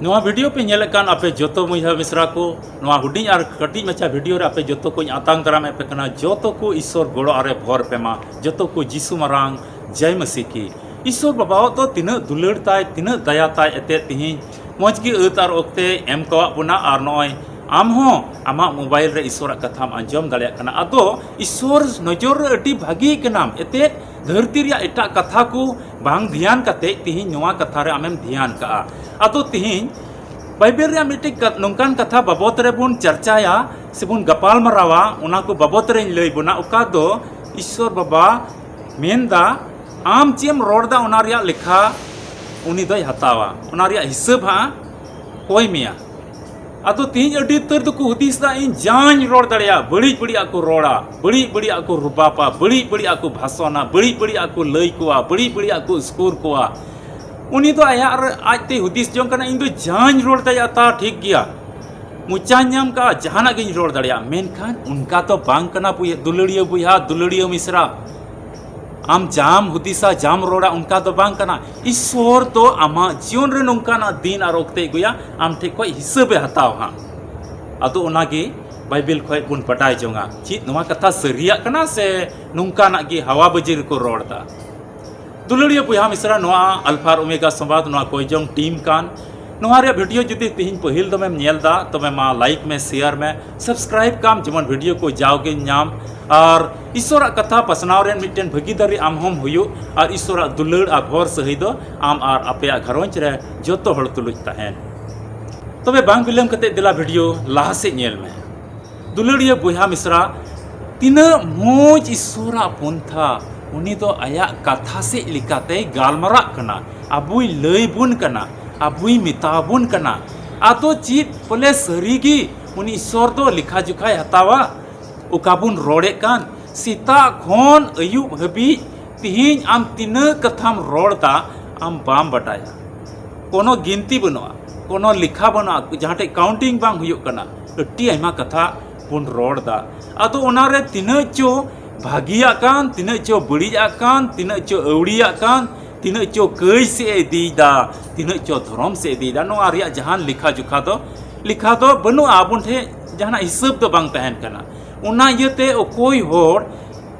नवा वीडियो पे नेलकान आपे जोतो मुइहा मिश्रा को नवा हुडिंग और कटी मचा वीडियो रे आपे जोतो को आतांग दाराम एपे कना जोतो को ईश्वर गोड़ो आरे भर पेमा जोतो को जीसु मारांग जय मसीह की ईश्वर बाबा तो तीना दुलड़ ताय तीना दया ताय एते तिहि मौज की अतार ओक्ते एम कवा बुना और नय आम हो आमा मोबाइल रे ईश्वर कथाम आंजम दाड़िया कना अदो ईश्वर नजर रे अति भागी कनाम एते धरती रे एटा कथा को बांग ध्यान कते तिहि नवा कथा रे आमेम ध्यान का अदो तिहि बाइबल रे मिटे नोंकान कथा बाबत रे बुन चर्चाया से बुन गपाल मरावा उना को बाबत रे लई बुना उका दो ईश्वर बाबा मेनदा आम चेम रोडदा उना रिया लेखा उनी दोय हतावा उना रिया हिसाब हा कोई मिया अतो तीन अडी तर तो को हुदिसदा इन जान रोड दड़िया बड़ी बड़ी आको रोड़ा बड़ी आको रुबापा बड़ी आको भाषणा बड़ी आको लई कोआ बड़ी आको स्कोर कोआ उनी तो आया आजते हुदिस जों कना इन दो जान रोड दया ता ठीक गया मुचा नाम का जहाना गिन रोड दड़िया मेनखान उनका तो बांग कना दुलड़िया बुया दुलड़िया मिश्रा आम जाम हुदिसा जाम रोड़ा उनका तो बांग कना ईश्वर तो आमा जीवन रे नोंकाना दिन और ओक्ते गुया आम ठे कोई हिसाबे हताव हा अदो ओनागे बाइबल खोय बुन पटाय जोंगा चीत नवा कथा सरिया कना से नोंकाना गे हवा बजीर को रोड़दा दुलड़िया बुया मिश्रा नवा अल्फा ओमेगा संवाद नवा कोयजोंग टीम कान नवा रे वीडियो जुदी तिहिन पहिल दमेम नेलदा तबे मा लाइक में शेयर में सब्सक्राइब काम जमन वीडियो को जाओगे नाम और ईश्वर कथा पसनाव रे मिटेन भागीदारी आम हम हुयो और ईश्वर दुलड़ आ घर सही दो आम और अपया घरवंच रे जोतो हड़ तुलुज तहन तबे बांग बिलम कते दिला वीडियो लाहा से नेल में दुलड़िया बुया मिश्रा तिना मोज ईश्वर पंथा उनी तो आया कथा से लिकाते गालमरा कना अबुई लई बुन कना अबुई मिताबुन कना आतो चीत बोले सरीगी उनी ईश्वर तो लिखा जुखाय हतावा उकाबुन रोड़े कान सीता खोन अयुब हबी तिहिन आम तीना कथाम रोड़ता आम बाम बटाया कोनो गिनती बनुआ कोनो लिखा बनुआ जहां काउंटिंग बांग हुयो कना अट्टी आयमा कथा बुन रोड़दा आतो ओनारे तीना चो भागिया कान तीना चो बड़िया कान तीना चो अवड़िया कान तीना चो कई से दीदा तीना चो धर्म से दीदा नो आरिया जहान लिखा दो बनुआ आबुन ठे जहाना हिसाब दो बांग तहन कना उना यते कोई होड़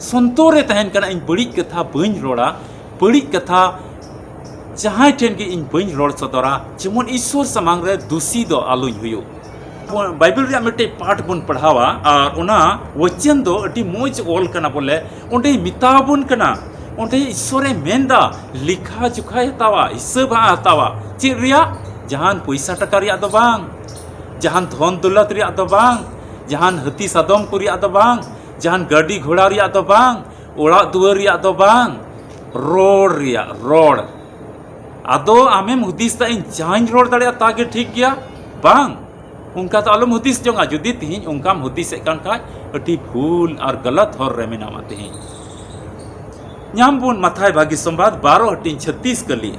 संतोरे तहन कना इन बड़ी कथा बइन रोड़ा बड़ी कथा जहां ठेन के इन बइन रोड़ सदरा जेमन ईश्वर समांग रे दोषी दो आलुई हुयो बाइबल रे मिटे पाठ बुन पढ़ावा और उना वचन दो अति मोज ओल कना बोले ओंडे मिताबुन कना ओंडे ईश्वरे मेंदा लिखा जुखा हतावा हिसाब हतावा चे रिया जहान पैसा टका रिया दो बांग जहान धन दौलत रिया दो बांग जहान हती सादम को रिया दो बांग जहान गाड़ी घोड़ा रिया दो बांग ओड़ा दुआर रिया दो बांग रोड रिया रोड आदो आमेम हुदिस इन जान रोड दड़िया तागे ठीक गया बांग उनका तो आलम हुदिस जोंगा जुदी तिहिन उनकाम हुदिस कान खाय अति भूल और गलत हर रे मेनामा तिहिन ᱧᱟᱢ ᱵᱚᱱ ᱢᱟᱛᱷᱟᱭ ᱵᱷᱟᱜᱤ ᱥᱚᱢᱵᱟᱫ 12:36 कली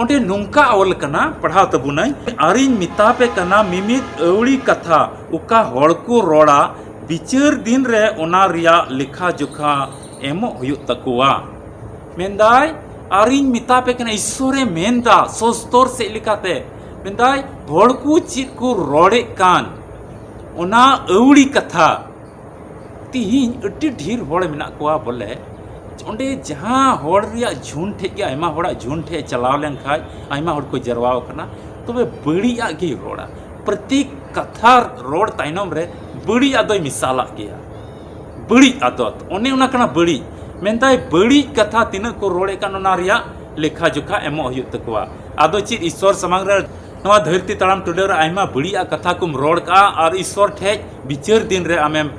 ओंडे नुंका ओल कना पढ़ाव तबुनाई आरिन मितापे कना मिमित अवड़ी कथा उका होड़ को रोड़ा बिचार दिन रे ओना रिया लिखा जुखा एमो हुयो तकुआ मेंदाय आरिन मितापे कना ईश्वरे मेंदा सोस्तर से लिखाते मेंदाय होड़ को चित को रोड़े कान ओना अवड़ी कथा तिहिन अति ढेर होड़ मेना कोआ बोले ओंडे जहां होड़ रिया झुंड ठे के आयमा होड़ा झुंड ठे चलाव लेन खाय आयमा होड़ को जरवाव कना तबे बड़िया गे रोड़ा प्रत्येक कथा रोड ताइनम रे बड़िया दोय मिसाला गया बड़ी आदत ओने उना कना बड़ी मेनताय बड़ी कथा तिना को रोड़े कान ओना रिया लेखा जोखा एमो हुयो तकवा आदो ची ईश्वर समांग रे नवा धरती तड़ाम टुडे रे आयमा बड़िया कथा कुम रोड़ का और ईश्वर ठे बिचार दिन रे आमेम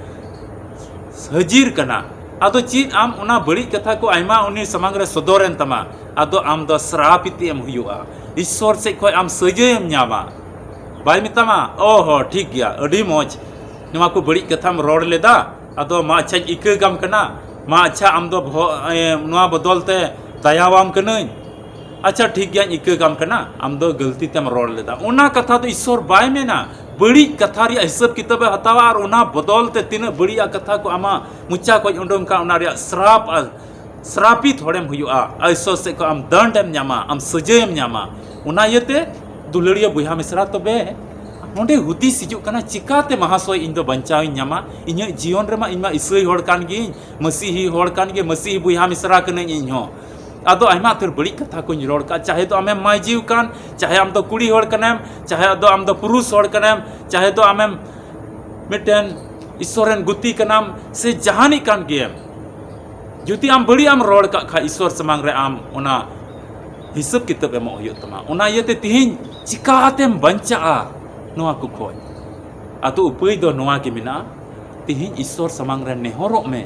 हजीर कना आदो चीज आम उना बड़ी कथा को आयमा उनी समांग रे सदोरेन तमा आदो आम दो श्रापिति एम हुआ ईश्वर से कोई आम सजयम न्यामा बाय मितामा ओहो ठीक गया अडी मौज नवा को बड़ी कथा में रोड लेदा आदो मा अच्छा इके गम कना मा अच्छा आम दो नवा बदलते दयावाम कनई अच्छा ठीक गया इके गम कना आम दो गलती तेम रोड लेदा उना कथा तो ईश्वर बाय मेना बड़ी कथा रिया हिसाब किताब हतावा और उना बदलते तीना बड़िया कथा को आमा मुचा को उंडम का उना रिया श्रापित होड़ेम हुआ ईश्वर से को आम दंड एम न्यामा आम सजायम न्यामा उना यते दुलड़िया बुहा मिसरा तबे नोडे हुदिस हिजुग कना चिकाते महाशय इन दो बंचावी न्यामा इन्या जीवन रेमा इमा इसई होड़ कान गी मसीही होड़ कान गे मसीही बुहा मिसरा कने इन हो आदो आयमा तर बड़ी कथा को रोड़ का चाहे तो आमे माय जीव कान चाहे आम तो कुड़ी होड़ कनेम चाहे तो आम तो पुरुष होड़ कनेम चाहे तो आमे मिटेन ईश्वरन गुती कनाम से जहानी कान गेम जुति आम बड़ी आम रोड़ का खा ईश्वर समांग रे आम ओना हिसाब किताब एमो हुयो तमा ओना येते तिहिन चिकातेम बंचा नोआ को खोय आतो उपाय दो नोआ के मिना तिहिन ईश्वर समांग रे नेहरो में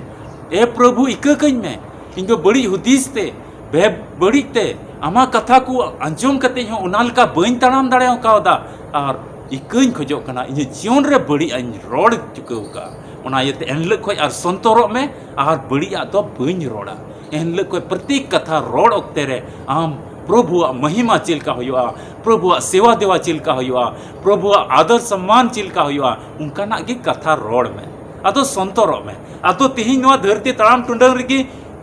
ए प्रभु इककኝ में इन दो बड़ी हुदिस ते बे बड़ी ते आमा कथा को अंजम कते हो ओनाल का बइन तणाम दाड़े कावदा और इकኝ खोजो कना इन जीवन रे बड़ी अन रोड चुकौ का ओना येते एनल खोय और संतोरो में और बड़ी आ तो बइन रोड़ा एनल खोय प्रत्येक कथा रोड ओक्ते रे आम प्रभु महिमा चिलका हुआ प्रभु सेवा देवा चिलका हुआ प्रभु आदर सम्मान चिलका हुआ उनका गे कथा रोड में आदो संतोरो में आदो तिहिन नोआ धरती तड़ाम टुंडंग रेगी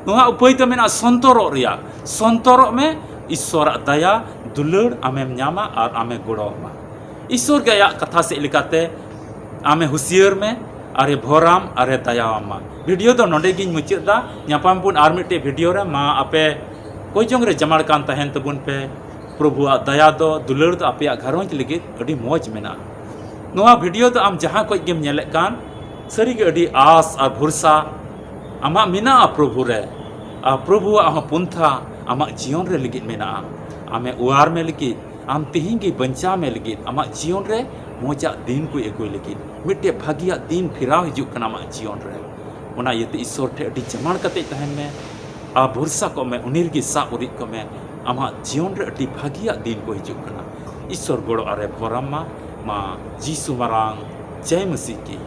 नोआ उपाय तो मेना संतोरो में ईश्वर दया दुलड़ आमेम न्यामा और आमे गोड़ोमा ईश्वर के कथा से लिकाते आमे हुसियर में अरे भोराम अरे दयामा वीडियो तो नोडे गिन मुचादा न्यापाम पुन आर मिटे वीडियो रे मा आपे कोई जोंग रे जमाड़ कान तहन तबुन पे प्रभु दया दो दुलड़ दो आपे घरोंज लगे अड़ी मौज मेना नोआ वीडियो तो आम जहां कोई गेम नेले कान सरी के अड़ी आस और भरोसा आमा मेना प्रभु रे आ प्रभु आम पुंथा आमा जीवन रे लगे मेना आमे उआर में लगे आम तिहिं गे बंचा में लगे आमा जीवन रे मोजा दिन को एगोय लगे मिटे भागिया दिन फिराव हिजुग कना आमा जीवन रे ओना येते ईश्वर ठे अड़ी जमाड़ कते तहन में आ भरोसा को में उनिर की सा उरिक को में आमा जीवन रे अड़ी भागिया दिन को हिजुग कना ईश्वर गोड़ो अरे भोरामा मा जीसु मरांग जय मसीह की